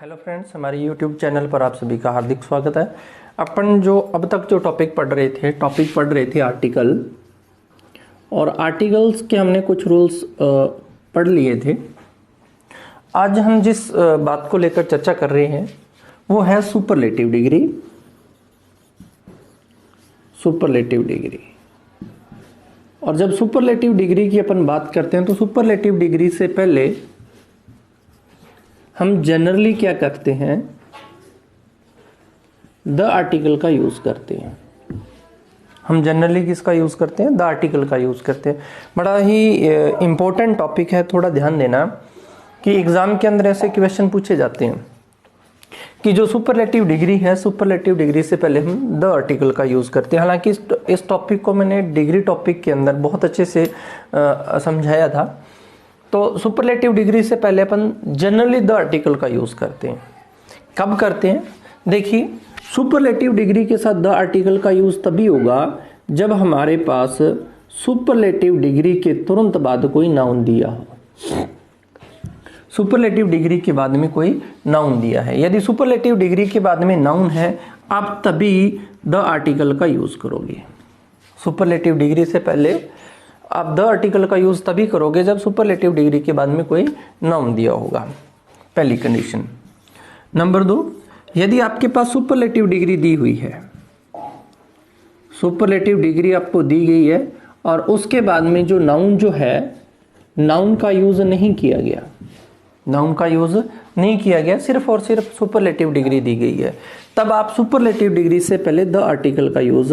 Hello friends, हमारे YouTube channel पर आप सभी का हार्दिक स्वागत है। अपन जो अब तक जो टॉपिक पढ़ रहे थे आर्टिकल, और आर्टिकल्स के हमने कुछ रूल्स पढ़ लिए थे। आज हम जिस बात को लेकर चर्चा कर रहे हैं वो है सुपरलेटिव डिग्री। और जब सुपरलेटिव डिग्री की अपन बात करते हैं तो सुपरलेटिव डिग्री से पहले हम जनरली क्या करते हैं, द आर्टिकल का यूज करते हैं। हम जनरली किसका यूज करते हैं? द आर्टिकल का यूज करते हैं। बड़ा ही इंपॉर्टेंट टॉपिक है, थोड़ा ध्यान देना कि एग्जाम के अंदर ऐसे क्वेश्चन पूछे जाते हैं कि जो सुपरलेटिव डिग्री है, सुपरलेटिव डिग्री से पहले हम द आर्टिकल का यूज करते हैं। हालांकि इस टॉपिक को मैंने डिग्री टॉपिक के अंदर बहुत अच्छे से समझाया था। तो सुपरलेटिव डिग्री से पहले अपन जनरली द आर्टिकल का यूज करते हैं। कब करते हैं? देखिए, सुपरलेटिव डिग्री के साथ द आर्टिकल का यूज तभी होगा जब हमारे पास सुपरलेटिव डिग्री के तुरंत बाद कोई नाउन दिया हो। सुपरलेटिव डिग्री के बाद में कोई नाउन दिया है, यदि सुपरलेटिव डिग्री के बाद में नाउन है, आप तभी द आर्टिकल का यूज करोगे। सुपरलेटिव डिग्री से पहले आप द आर्टिकल का यूज तभी करोगे जब सुपरलेटिव डिग्री के बाद में कोई नाउन दिया होगा। पहली कंडीशन। नंबर 2, यदि आपके पास सुपरलेटिव डिग्री दी हुई है, सुपरलेटिव डिग्री आपको दी गई है और उसके बाद में जो नाउन नाउन का यूज नहीं किया गया, सिर्फ और सिर्फ सुपरलेटिव डिग्री दी गई है, तब आप सुपरलेटिव डिग्री से पहले द आर्टिकल का यूज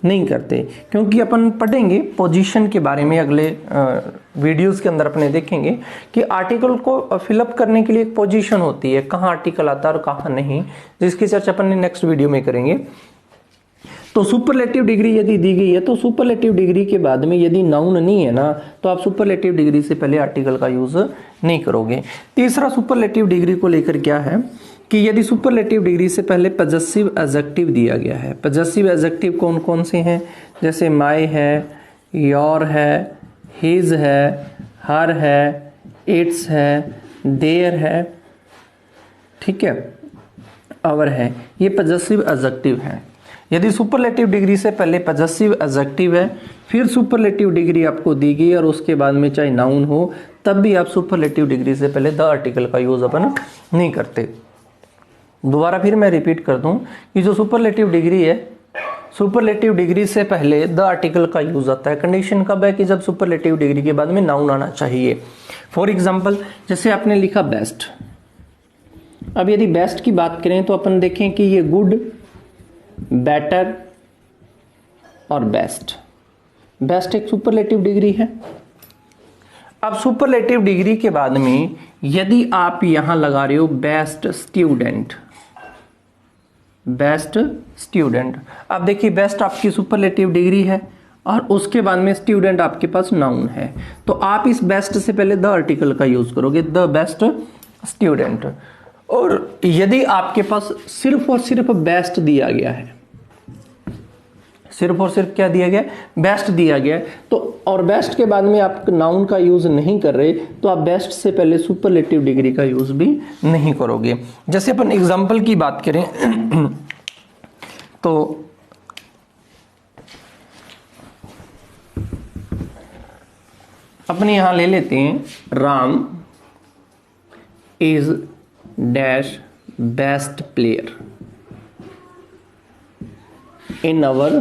नहीं करते। क्योंकि अपन पढ़ेंगे पोजीशन के बारे में, अगले वीडियोस के अंदर अपने देखेंगे कि आर्टिकल को फिलअप करने के लिए एक पोजीशन होती है, कहाँ आर्टिकल आता है और कहाँ नहीं, जिसकी चर्चा अपन नेक्स्ट वीडियो में करेंगे। तो सुपरलेटिव डिग्री यदि दी गई है तो सुपरलेटिव डिग्री के बाद में यदि नाउन नहीं है ना, तो आप सुपरलेटिव डिग्री से पहले आर्टिकल का यूज नहीं करोगे। तीसरा सुपरलेटिव डिग्री को लेकर क्या है कि यदि सुपरलेटिव डिग्री से पहले पजेसिव एडजेक्टिव दिया गया है। पजेसिव एडजेक्टिव कौन कौन से हैं? जैसे माय है, योर है, हिज है, हर है, इट्स है, देयर है, ठीक है, अवर है, ये पजेसिव एडजेक्टिव है। यदि सुपरलेटिव डिग्री से पहले पजेसिव एडजेक्टिव है, फिर सुपरलेटिव डिग्री आपको दी गई और उसके बाद में चाहे नाउन हो, तब भी आप सुपरलेटिव डिग्री से पहले द आर्टिकल का यूज अपन नहीं करते। दोबारा फिर मैं रिपीट कर दूं कि जो सुपरलेटिव डिग्री है, सुपरलेटिव डिग्री से पहले द आर्टिकल का यूज आता है। कंडीशन कब है? कि जब सुपरलेटिव डिग्री के बाद में नाउन आना चाहिए। फॉर एग्जाम्पल, जैसे आपने लिखा बेस्ट। अब यदि बेस्ट की बात करें तो अपन देखें कि ये गुड, बेटर और बेस्ट एक सुपरलेटिव डिग्री है। अब सुपरलेटिव डिग्री के बाद में यदि आप यहां लगा रहे हो बेस्ट स्टूडेंट, अब देखिए बेस्ट आपकी सुपरलेटिव डिग्री है और उसके बाद में स्टूडेंट आपके पास नाउन है, तो आप इस बेस्ट से पहले द आर्टिकल का यूज करोगे, द बेस्ट स्टूडेंट। और यदि आपके पास सिर्फ और सिर्फ बेस्ट दिया गया है, सिर्फ और सिर्फ क्या दिया गया? बेस्ट दिया गया, तो और बेस्ट के बाद में आप नाउन का यूज नहीं कर रहे, तो आप बेस्ट से पहले सुपरलेटिव डिग्री का यूज भी नहीं करोगे। जैसे अपन एग्जांपल की बात करें तो अपने यहां ले लेते हैं, Ram is dash best player in our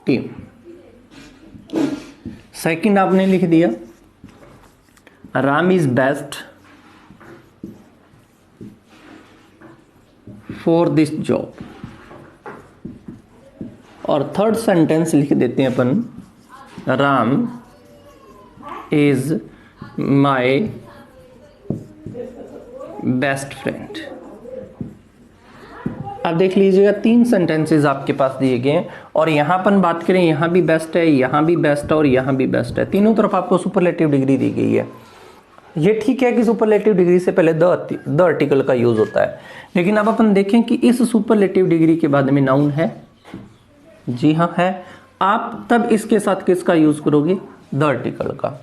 team. Second आपने लिख दिया, Ram is best for this job. और थर्ड सेंटेंस लिख देते हैं अपन, Ram is my best friend. अब देख लीजिएगा, 3 सेंटेंसेस आपके पास दिए गए हैं और यहां अपन बात करें, यहां भी बेस्ट है, यहां भी बेस्ट है और यहां भी बेस्ट है। तीनों तरफ आपको सुपरलेटिव डिग्री दी गई है। ये ठीक है कि सुपरलेटिव डिग्री से पहले द आर्टिकल का यूज होता है, लेकिन अब अपन देखें कि इस सुपरलेटिव डिग्री के बाद में नाउन है। जी हाँ है। आप तब इसके साथ किसका यूज करोगे? द आर्टिकल का।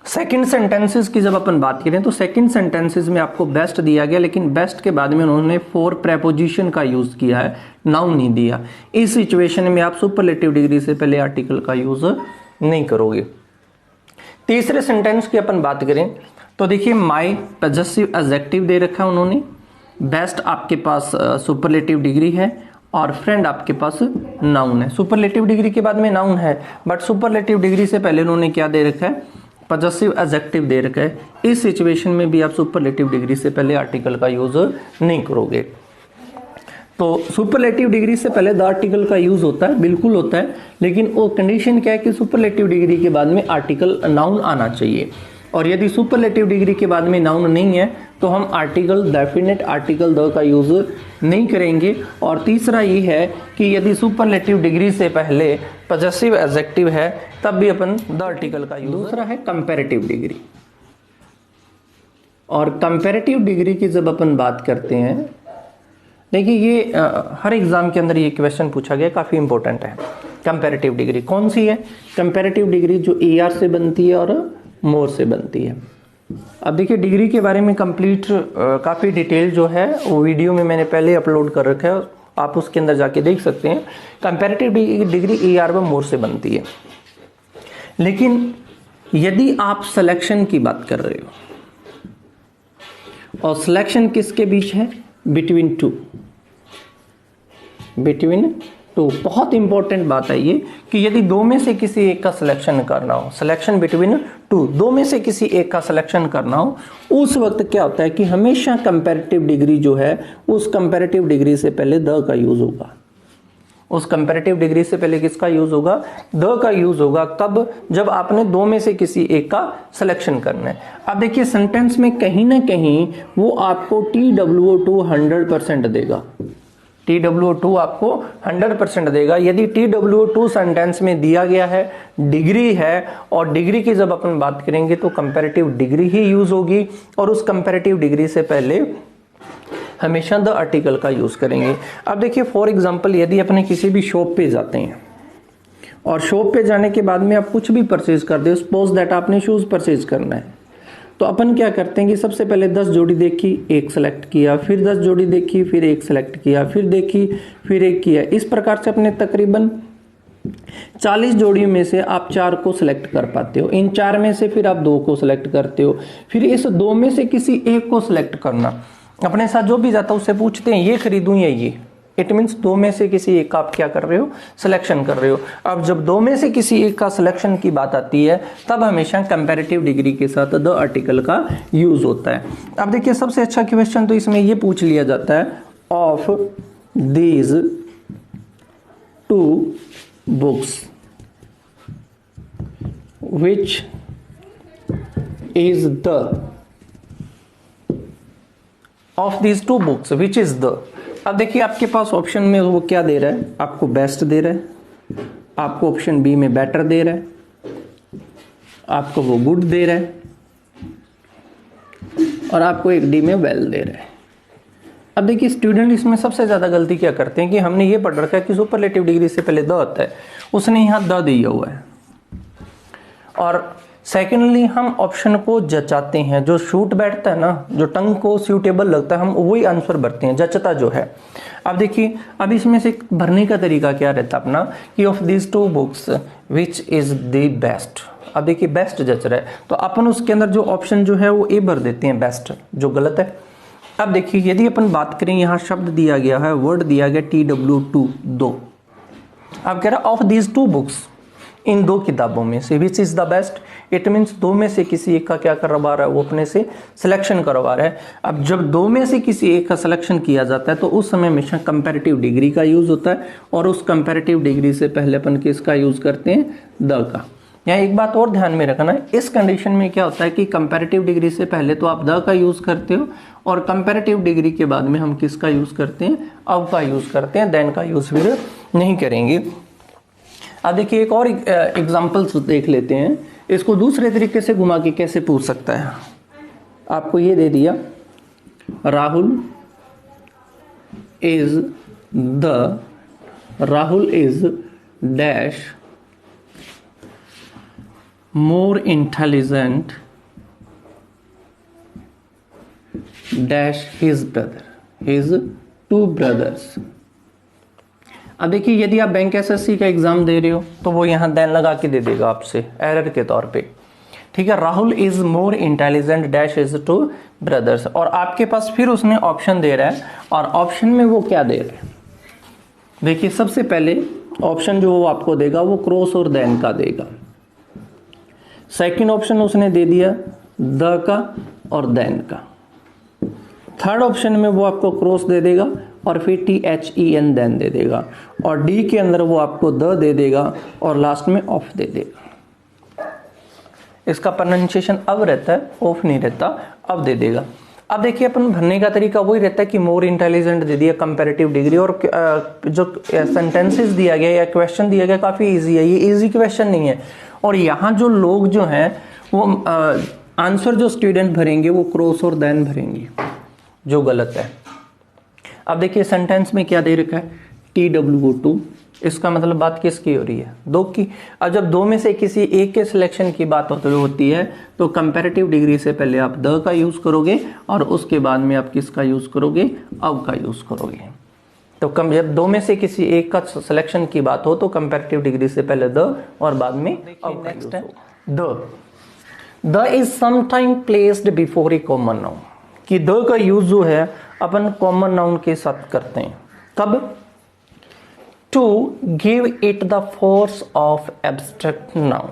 सेकंड सेंटेंसेस की जब अपन बात करें तो सेकंड सेंटेंसेस में आपको बेस्ट दिया गया, लेकिन बेस्ट के बाद में उन्होंने फॉर प्रेपोजिशन का यूज किया है, नाउन नहीं दिया। इस सिचुएशन में आप सुपरलेटिव डिग्री से पहले आर्टिकल का यूज नहीं करोगे। तीसरे सेंटेंस की अपन बात करें तो देखिए माई पॉजेसिव एडजेक्टिव दे रखा है उन्होंने, बेस्ट आपके पास सुपरलेटिव डिग्री है और फ्रेंड आपके पास नाउन है। सुपरलेटिव डिग्री के बाद में नाउन है, बट सुपरलेटिव डिग्री से पहले उन्होंने क्या दे रखा है, पॉजेसिव एडजेक्टिव दे रखा है। इस सिचुएशन में भी आप सुपरलेटिव डिग्री से पहले आर्टिकल का यूज नहीं करोगे। तो सुपरलेटिव डिग्री से पहले द आर्टिकल का यूज होता है, बिल्कुल होता है, लेकिन वो कंडीशन क्या है कि सुपरलेटिव डिग्री के बाद में आर्टिकल नाउन आना चाहिए। और यदि सुपरलेटिव डिग्री के बाद में नाउन नहीं है तो हम आर्टिकल डेफिनेट आर्टिकल द का यूज नहीं करेंगे। और तीसरा ये है कि यदि सुपरलेटिव डिग्री से पहले पॉजेसिव एडजेक्टिव है तब भी अपन द आर्टिकल का यूज। दूसरा है कंपैरेटिव डिग्री। और कंपैरेटिव डिग्री की जब अपन बात करते हैं, देखिए ये हर एग्जाम के अंदर ये क्वेश्चन पूछा गया, काफी इंपॉर्टेंट है। कंपैरेटिव डिग्री कौन सी है? कंपैरेटिव डिग्री जो AR से बनती है और मोर से बनती है। अब देखिए डिग्री के बारे में कंप्लीट काफ़ी डिटेल जो है वो वीडियो में मैंने पहले अपलोड कर रखा है, आप उसके अंदर जाके देख सकते हैं। कंपैरेटिव डिग्री AR व मोर से बनती है। लेकिन यदि आप सिलेक्शन की बात कर रहे हो और सिलेक्शन किसके बीच है? बिटवीन टू, बहुत इंपॉर्टेंट बात है ये कि यदि दो में से किसी एक का सिलेक्शन करना हो, सिलेक्शन बिटवीन टू, दो में से किसी एक का सिलेक्शन करना हो, उस वक्त क्या होता है कि हमेशा कंपैरेटिव डिग्री जो है उस कंपैरेटिव डिग्री से पहले द का यूज होगा। उस कंपैरेटिव डिग्री से पहले किसका यूज होगा? द का यूज होगा। कब? जब आपने दो में से किसी एक का सिलेक्शन करना है। अब देखिए सेंटेंस में कहीं ना कहीं वो आपको TWO2 100% देगा। TWO2 आपको 100% देगा। यदि TWO2 सेंटेंस में दिया गया है, डिग्री है, और डिग्री की जब अपन बात करेंगे तो कंपैरेटिव डिग्री ही यूज होगी और उस कंपैरेटिव डिग्री से पहले हमेशा द आर्टिकल का यूज करेंगे। अब देखिए फॉर एग्जांपल यदि अपने किसी भी शॉप पे जाते हैं और शॉप पे जाने के बाद में आप कुछ भी परचेज कर दे, सपोज दैट आपने शूज परचेज करना है, तो अपन क्या करते हैं कि सबसे पहले 10 जोड़ी देखी, एक सेलेक्ट किया, फिर 10 जोड़ी देखी, फिर एक सेलेक्ट किया, फिर देखी, फिर एक किया। इस प्रकार से अपने तकरीबन 40 जोड़ी में से आप 4 को सिलेक्ट कर पाते हो। इन 4 में से फिर आप 2 को सिलेक्ट करते हो, फिर इस 2 में से किसी एक को सिलेक्ट करना। अपने साथ जो भी जाता है उससे पूछते हैं ये खरीदूं या ये। इट मीन्स 2 में से किसी एक का आप क्या कर रहे हो? सिलेक्शन कर रहे हो। अब जब 2 में से किसी एक का सिलेक्शन की बात आती है तब हमेशा कंपैरेटिव डिग्री के साथ द आर्टिकल का यूज होता है। अब देखिए सबसे अच्छा क्वेश्चन तो इसमें ये पूछ लिया जाता है, of these 2 books which is the, of these 2 books which is the. अब देखिए आपके पास ऑप्शन में वो क्या दे रहा है? आपको बेस्ट दे रहा है, आपको ऑप्शन बी में बेटर दे रहा है, आपको वो गुड दे रहा है और आपको एक डी में वेल दे रहा है। अब देखिए स्टूडेंट इसमें सबसे ज्यादा गलती क्या करते हैं कि हमने ये पढ़ रखा है कि सुपरलेटिव डिग्री से पहले द होता है, उसने यहाँ द दिया हुआ है। और सेकेंडली हम ऑप्शन को जचाते हैं, जो शूट बैठता है ना, जो टंग को सूटेबल लगता है, हम वही आंसर भरते हैं, जचता जो है। अब देखिए अब इसमें से भरने का तरीका क्या रहता है अपना कि of these 2 books which is the best. अब देखिए बेस्ट जच रहा है तो अपन उसके अंदर जो ऑप्शन जो है वो ए भर देते हैं, बेस्ट, जो गलत है। अब देखिए यदि अपन बात करें, यहाँ शब्द दिया गया है, वर्ड दिया गया TWO2 2। अब कह रहा ऑफ दीज 2 बुक्स, इन 2 किताबों में से which is the best. It means 2 में से किसी एक का क्या करवा रहा है? वो अपने से सिलेक्शन करवा रहा है। अब जब 2 में से किसी एक का सिलेक्शन किया जाता है तो उस समय हमेशा कंपैरेटिव डिग्री का यूज होता है और उस कंपैरेटिव डिग्री से पहले अपन किसका यूज करते हैं? द का। यहाँ एक बात और ध्यान में रखना है, इस कंडीशन में क्या होता है कि कंपैरेटिव डिग्री से पहले तो आप द का यूज करते हो और कंपैरेटिव डिग्री के बाद में हम किसका यूज करते हैं? अब का यूज करते हैं, देन का यूज फिर नहीं करेंगे। अब देखिए एक और एग्जाम्पल्स देख लेते हैं, इसको दूसरे तरीके से घुमा के कैसे पूछ सकता है। आपको ये दे दिया, Rahul is dash more intelligent dash his two brothers। अब देखिए यदि आप बैंक एसएससी का एग्जाम दे रहे हो तो वो यहां देन लगा के दे देगा आपसे एरर के तौर पे, ठीक है। Rahul is more intelligent dash is two brothers, और आपके पास फिर उसने ऑप्शन दे रहा है, और ऑप्शन में वो क्या दे रहा है, देखिए सबसे पहले ऑप्शन जो वो आपको देगा वो क्रॉस और देन का देगा। सेकंड ऑप्शन उसने दे दिया द का और देन का। थर्ड ऑप्शन में वो आपको क्रॉस दे देगा और फिर THEN देन दे देगा, और डी के अंदर वो आपको द दे देगा और लास्ट में ऑफ दे देगा। इसका प्रोनाउंसिएशन अब रहता है, ऑफ नहीं रहता, अब दे देगा। अब देखिए अपन भरने का तरीका वही रहता है कि मोर इंटेलिजेंट दे दिया, कंपैरेटिव डिग्री, और जो सेंटेंसेस दिया गया या क्वेश्चन दिया गया काफी इजी है, ये इजी क्वेश्चन नहीं है। और यहाँ जो लोग जो हैं वो आंसर जो स्टूडेंट भरेंगे वो क्रॉस और देन भरेंगे, जो गलत है। अब देखिए सेंटेंस में क्या दे रखा है, TWO2, इसका मतलब बात किसकी हो रही है, दो की। अब जब दो में से किसी एक के सिलेक्शन की बात होती है तो कंपैरेटिव डिग्री से पहले आप द का यूज करोगे और उसके बाद में आप किसका यूज करोगे, अब का यूज करोगे। तो जब दो में से किसी एक का सिलेक्शन की बात हो तो कंपैरेटिव डिग्री से पहले द और बाद में अब। नेक्स्ट है the is sometime placed before A common noun, कि द का यूज जो है अपन कॉमन नाउन के साथ करते हैं। कब? To give it the force of abstract noun,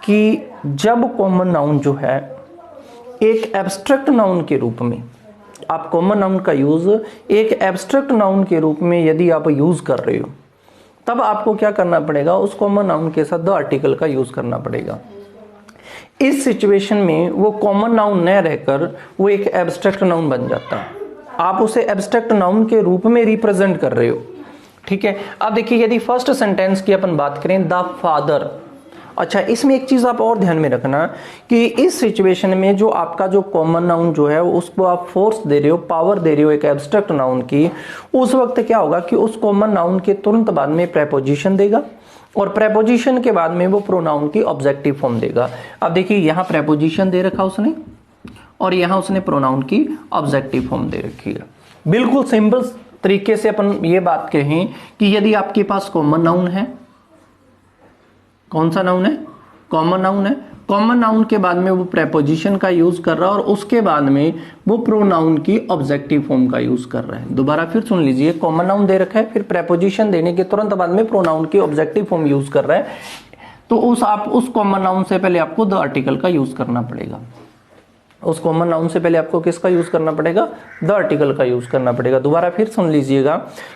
कि जब कॉमन नाउन जो है एक एब्स्ट्रैक्ट नाउन के रूप में, आप कॉमन नाउन का यूज एक एब्स्ट्रैक्ट नाउन के रूप में यदि आप यूज कर रहे हो, तब आपको क्या करना पड़ेगा, उस कॉमन नाउन के साथ द आर्टिकल का यूज करना पड़ेगा। इस सिचुएशन में वो कॉमन नाउन न रहकर वो एक एब्स्ट्रैक्ट नाउन बन जाता है, आप उसे एब्स्ट्रैक्ट नाउन के रूप में रिप्रेजेंट कर रहे हो, ठीक है। अब देखिए यदि फर्स्ट सेंटेंस की अपन बात करें, द फादर, अच्छा इसमें एक चीज आप और ध्यान में रखना कि इस सिचुएशन में जो आपका जो कॉमन नाउन जो है उसको आप फोर्स दे रहे हो, पावर दे रहे हो एक एब्स्ट्रैक्ट नाउन की, उस वक्त क्या होगा कि उस कॉमन नाउन के तुरंत बाद में प्रेपोजिशन देगा, और प्रेपोजिशन के बाद में वो प्रोनाउन की ऑब्जेक्टिव फॉर्म देगा। अब देखिए यहाँ प्रेपोजिशन दे रखा उसने और यहाँ उसने प्रोनाउन की ऑब्जेक्टिव फॉर्म दे रखी है। बिल्कुल सिंपल तरीके से अपन ये बात कहें कि यदि आपके पास कॉमन नाउन है, कौन सा नाउन है, कॉमन नाउन है, कॉमन नाउन के बाद में वो प्रेपोजिशन का यूज कर रहा है और उसके बाद में वो प्रोनाउन की ऑब्जेक्टिव फॉर्म का यूज कर रहा है। दोबारा फिर सुन लीजिए, कॉमन नाउन दे रखा है, फिर प्रेपोजिशन देने के तुरंत बाद में प्रोनाउन की ऑब्जेक्टिव फॉर्म यूज कर रहा है, तो उस कॉमन नाउन से पहले आपको द आर्टिकल का यूज करना पड़ेगा। उस कॉमन नाउन से पहले आपको किसका यूज करना पड़ेगा, द आर्टिकल का यूज करना पड़ेगा। दोबारा फिर सुन लीजिएगा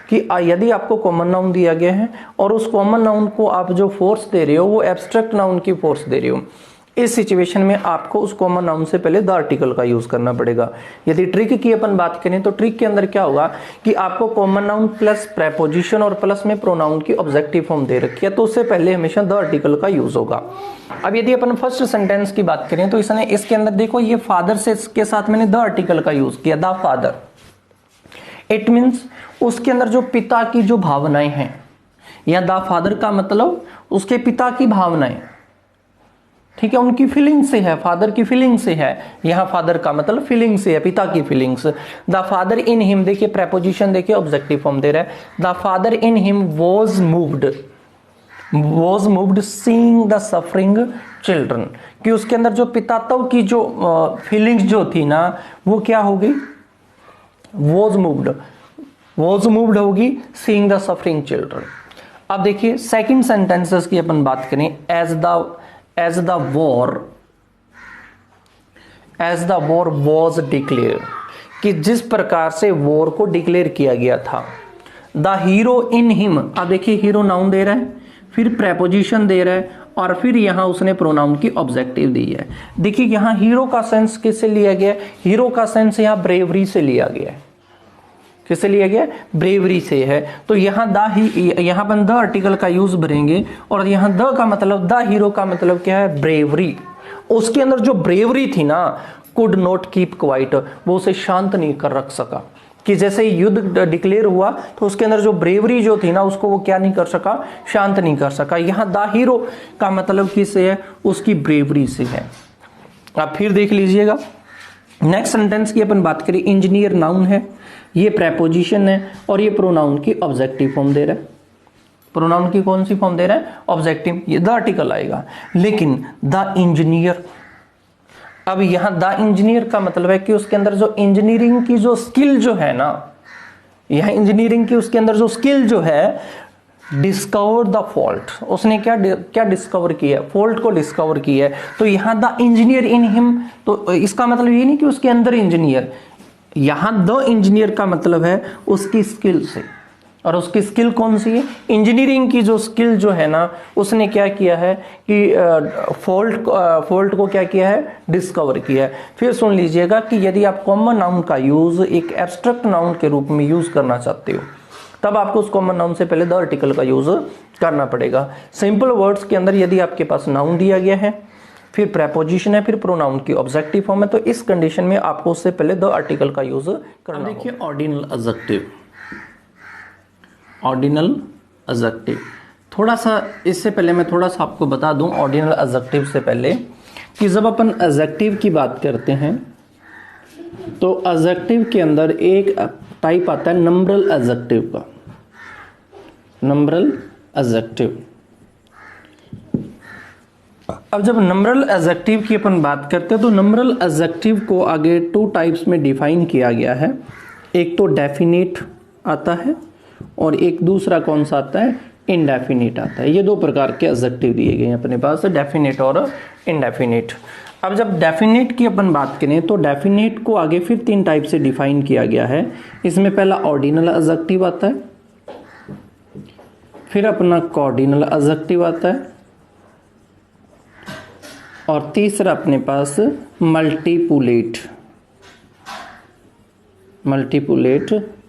कि यदि आपको कॉमन नाउन दिया गया है और उस कॉमन नाउन को आप जो फोर्स दे रहे हो वो एब्स्ट्रैक्ट नाउन की फोर्स दे रहे हो, इस सिचुएशन में आपको उस कॉमन नाउन से पहले द आर्टिकल का यूज करना पड़ेगा। यदि ट्रिक की अपन बात करें तो ट्रिक के अंदर क्या होगा कि आपको कॉमन नाउन प्लस प्रेपोजिशन और प्लस में प्रोनाउन की ऑब्जेक्टिव फॉर्म दे रखी है, तो उससे पहले हमेशा द आर्टिकल का यूज होगा। अब यदि अपन फर्स्ट सेंटेंस की बात करें तो इसने इसके अंदर देखो ये फादर से के साथ मैंने द आर्टिकल का यूज किया, द फादर। इट मीन्स उसके अंदर जो पिता की जो भावनाएं हैं, या द फादर का मतलब उसके पिता की भावनाएं, ठीक है, उनकी फीलिंग से है, फादर की फीलिंग से है। यहां फादर का मतलब फीलिंग से है, पिता की feelings. The father in him, देखिए प्रेपोजिशन देखिए ऑब्जेक्टिव फॉर्म दे रहा है, the father in him was moved seeing the suffering children, कि उसके अंदर जो पितात्व की जो फीलिंग्स जो थी ना वो क्या होगी, वॉज मूव्ड होगी सीइंग द सफरिंग चिल्ड्रन। अब देखिए सेकंड सेंटेंसेस की अपन बात करें, as the war was declared, कि जिस प्रकार से वॉर को डिक्लेयर किया गया था। द हीरो इन हिम, अब देखिए हीरो नाउन दे रहा है, फिर प्रेपोजिशन दे रहा है और फिर यहां उसने प्रोनाउन की ऑब्जेक्टिव दी है। देखिए यहां हीरो का सेंस किससे लिया गया, हीरो का सेंस यहां ब्रेवरी से लिया गया है। किससे लिया गया, ब्रेवरी से है। तो यहाँ यहाँ पर द आर्टिकल का यूज भरेंगे और यहाँ द का मतलब, द हीरो का मतलब क्या है, ब्रेवरी। उसके अंदर जो ब्रेवरी थी ना, कुड नॉट कीप क्वाइट, वो उसे शांत नहीं कर रख सका। कि जैसे ही युद्ध डिक्लेयर हुआ तो उसके अंदर जो ब्रेवरी जो थी ना उसको वो क्या नहीं कर सका, शांत नहीं कर सका। यहाँ द हीरो का मतलब किससे है, उसकी ब्रेवरी से है। आप फिर देख लीजिएगा नेक्स्ट सेंटेंस की अपन बात करें, इंजीनियर नाउन है, ये प्रेपोजिशन है और ये प्रोनाउन की ऑब्जेक्टिव फॉर्म दे रहा है। प्रोनाउन की कौन सी फॉर्म दे रहा है, ऑब्जेक्टिव, ये द आर्टिकल आएगा। लेकिन द इंजीनियर, अब यहां द इंजीनियर का मतलब है कि उसके अंदर जो इंजीनियरिंग की जो स्किल जो है ना, यह इंजीनियरिंग की उसके अंदर जो स्किल जो है, डिस्कवर द फॉल्ट, उसने क्या डिस्कवर किया है, फॉल्ट को डिस्कवर किया है। तो यहां द इंजीनियर इन हिम, तो इसका मतलब ये नहीं कि उसके अंदर इंजीनियर, यहां द इंजीनियर का मतलब है उसकी स्किल से। और उसकी स्किल कौन सी है, इंजीनियरिंग की जो स्किल जो है ना, उसने क्या किया है कि फॉल्ट को क्या किया है, डिस्कवर किया है। फिर सुन लीजिएगा कि यदि आप कॉमन नाउन का यूज एक एब्स्ट्रैक्ट नाउन के रूप में यूज करना चाहते हो, तब आपको उस कॉमन नाउन से पहले द आर्टिकल का यूज करना पड़ेगा। सिंपल वर्ड्स के अंदर यदि आपके पास नाउन दिया गया है, फिर प्रेपोजिशन है, फिर प्रोनाउन की ऑब्जेक्टिव फॉर्म है, तो इस कंडीशन में आपको उससे पहले द आर्टिकल का यूज करना। देखिए ऑर्डिनल एडजेक्टिव, ऑर्डिनल एडजेक्टिव, थोड़ा सा इससे पहले मैं थोड़ा सा आपको बता दूं ऑर्डिनल एडजेक्टिव से पहले कि जब अपन एडजेक्टिव की बात करते हैं तो एडजेक्टिव के अंदर एक टाइप आता है नंबरल एडजेक्टिव का, नंबरल एडजेक्टिव। अब जब नंबरल एडजेक्टिव की अपन बात करते हैं तो नंबरल एडजेक्टिव को आगे 2 टाइप्स में डिफाइन किया गया है। एक तो डेफिनेट आता है और एक दूसरा कौन सा आता है, इनडेफिनेट आता है। ये 2 प्रकार के एडजेक्टिव दिए गए हैं अपने पास, डेफिनेट और इनडेफिनेट। अब जब डेफिनेट की अपन बात करें तो डेफिनेट को आगे फिर 3 टाइप से डिफाइन किया गया है। इसमें पहला ऑर्डिनल एडजेक्टिव आता है, फिर अपना कॉर्डिनल एडजेक्टिव आता है और तीसरा अपने पास मल्टीपुलेट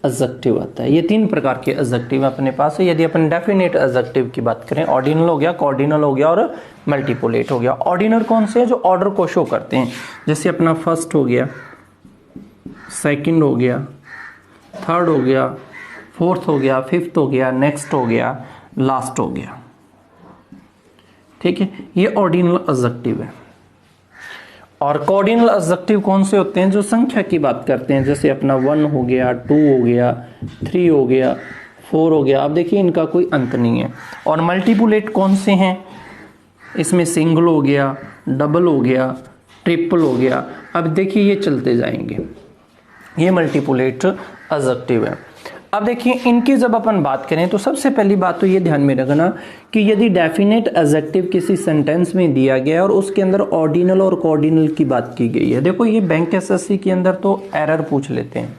एडजेक्टिव आता है। ये 3 प्रकार के एडजेक्टिव अपने पास है। यदि अपन डेफिनेट एडजेक्टिव की बात करें, ऑर्डिनल हो गया, कॉर्डिनल हो गया और मल्टीपुलेट हो गया। ऑर्डिनल कौन से है, जो ऑर्डर को शो करते हैं, जैसे अपना फर्स्ट हो गया, सेकंड हो गया, थर्ड हो गया, फोर्थ हो गया, फिफ्थ हो गया, नेक्स्ट हो गया, लास्ट हो गया। ठीक है, ये ऑर्डिनल एडजेक्टिव है। और कॉर्डिनल एडजेक्टिव कौन से होते हैं, जो संख्या की बात करते हैं, जैसे अपना 1 हो गया, 2 हो गया, 3 हो गया, 4 हो गया। अब देखिए इनका कोई अंत नहीं है। और मल्टीपुलेट कौन से हैं, इसमें सिंगल हो गया, डबल हो गया, ट्रिपल हो गया। अब देखिए ये चलते जाएंगे, ये मल्टीपुलेट एडजेक्टिव है। अब देखिए इनकी जब अपन बात करें तो सबसे पहली बात तो ये ध्यान में रखना कि यदि डेफिनेट एडजेक्टिव किसी सेंटेंस में दिया गया है और उसके अंदर ऑर्डिनल और कॉर्डिनल की बात की गई है, देखो ये बैंक एसएससी के अंदर तो एरर पूछ लेते हैं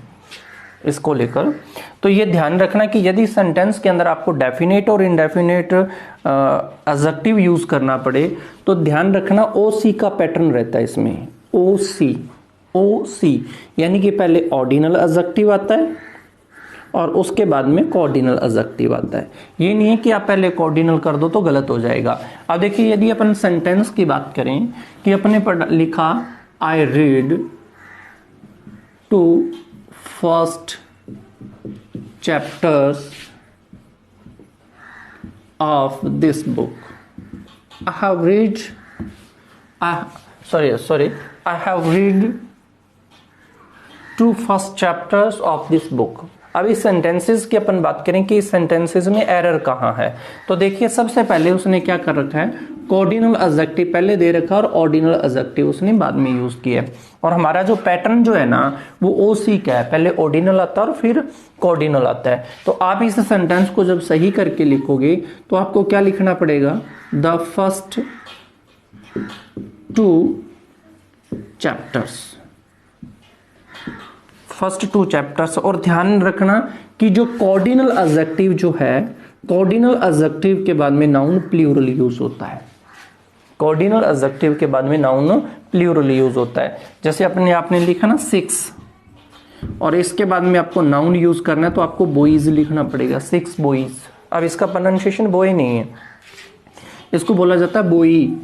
इसको लेकर, तो ये ध्यान रखना कि यदि सेंटेंस के अंदर आपको डेफिनेट और इनडेफिनेट एडजेक्टिव यूज करना पड़े तो ध्यान रखना ओसी का पैटर्न रहता है इसमें, ओसी यानी कि पहले ऑर्डिनल एडजेक्टिव आता है और उसके बाद में कॉर्डिनल एडजेक्टिव आता है। ये नहीं है कि आप पहले कॉर्डिनल कर दो तो गलत हो जाएगा। अब देखिए यदि अपन सेंटेंस की बात करें कि अपने लिखा I read two first chapters of this book, I have read two first chapters of this book. अब इस सेंटेंसेस की अपन बात करें कि इस सेंटेंसेस में एरर कहाँ है, तो देखिए सबसे पहले उसने क्या कर रखा है, कॉर्डिनल एडजेक्टिव पहले दे रखा है और ऑर्डिनल एडजेक्टिव उसने बाद में यूज किया है। और हमारा जो पैटर्न जो है ना वो ओसी का है, पहले ऑर्डिनल आता है और फिर कॉर्डिनल आता है। तो आप इस सेंटेंस को जब सही करके लिखोगे तो आपको क्या लिखना पड़ेगा, the first 2 chapters, first 2 chapters. और ध्यान रखना कि जो कॉर्डिनल एडजेक्टिव जो है, कॉर्डिनल एडजेक्टिव के बाद में नाउन प्लूरल यूज होता है, कॉर्डिनल एडजेक्टिव के बाद में नाउन प्लूरल यूज होता है। जैसे आपने लिखा ना 6 और इसके बाद में आपको नाउन यूज करना है तो आपको बॉयज लिखना पड़ेगा, 6 बॉयज। अब इसका प्रोनाउंसिएशन बॉय नहीं है, इसको बोला जाता है बोई,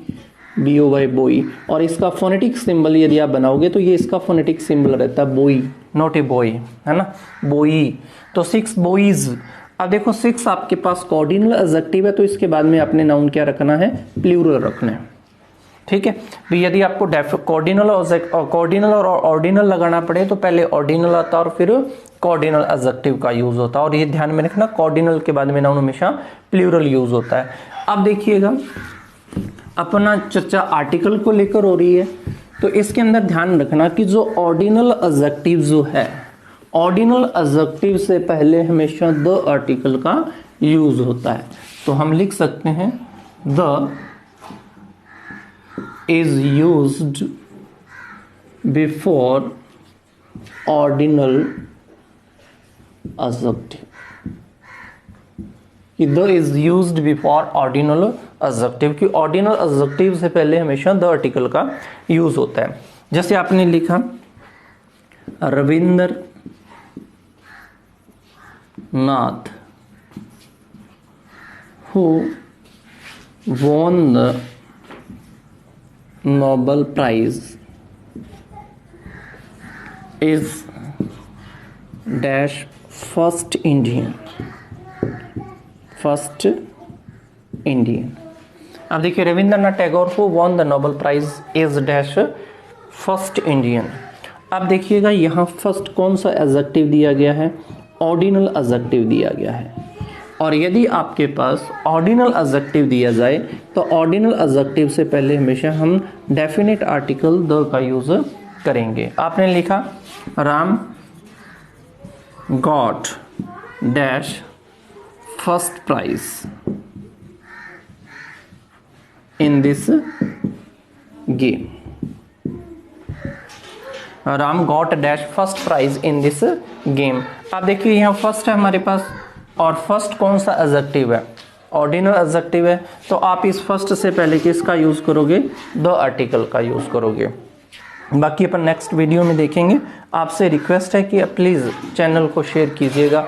BOY बोई। और इसका फोनेटिक सिंबल यदि आप बनाओगे तो ये इसका फोनेटिक सिंबल रहता है बोई। नॉट ए बॉय, है ना, बोई, तो 6 बॉयज। अब देखो 6 आपके पास कॉर्डिनल एडजेक्टिव है, तो इसके बाद में आपने नाउन क्या रखना है, प्लूरल रखना है, ठीक है। तो यदि आपको कॉर्डिनल और ऑर्डिनल लगाना पड़े तो पहले ऑर्डिनल आता है और फिर कॉर्डिनल एडजेक्टिव का यूज होता है, और ये ध्यान में रखना कॉर्डिनल के बाद में नाउन हमेशा प्लूरल यूज होता है। अब देखिएगा अपना चर्चा आर्टिकल को लेकर हो रही है, तो इसके अंदर ध्यान रखना कि जो ऑर्डिनल एडजेक्टिव जो है, ऑर्डिनल एडजेक्टिव से पहले हमेशा द आर्टिकल का यूज होता है। तो हम लिख सकते हैं the is used before ordinal adjective, कि the is used before ordinal adjective, कि ऑर्डिनल एडजेक्टिव से पहले हमेशा द आर्टिकल का यूज होता है। जैसे आपने लिखा रविंद्र नाथ who won the Nobel Prize is dash first Indian। अब देखिए रविंद्रनाथ टैगोर को won the Nobel prize is dash first Indian. अब देखिएगा यहाँ फर्स्ट कौन सा एडजेक्टिव दिया गया है, ऑर्डिनल एडजेक्टिव दिया गया है। और यदि आपके पास ऑर्डिनल एडजेक्टिव दिया जाए तो ऑर्डिनल एडजेक्टिव से पहले हमेशा हम डेफिनेट आर्टिकल द का यूज करेंगे। आपने लिखा Ram got dash first prize in this game, Ram got dash first prize in this game. आप देखिए यहाँ फर्स्ट है हमारे पास, और फर्स्ट कौन सा एडजेक्टिव है, ऑर्डिनल एडजेक्टिव है, तो आप इस फर्स्ट से पहले किसका यूज करोगे, द आर्टिकल का यूज करोगे। बाकी अपन नेक्स्ट वीडियो में देखेंगे। आपसे रिक्वेस्ट है कि प्लीज चैनल को शेयर कीजिएगा,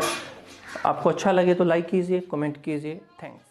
आपको अच्छा लगे तो लाइक कीजिए, कमेंट कीजिए। थैंक्स।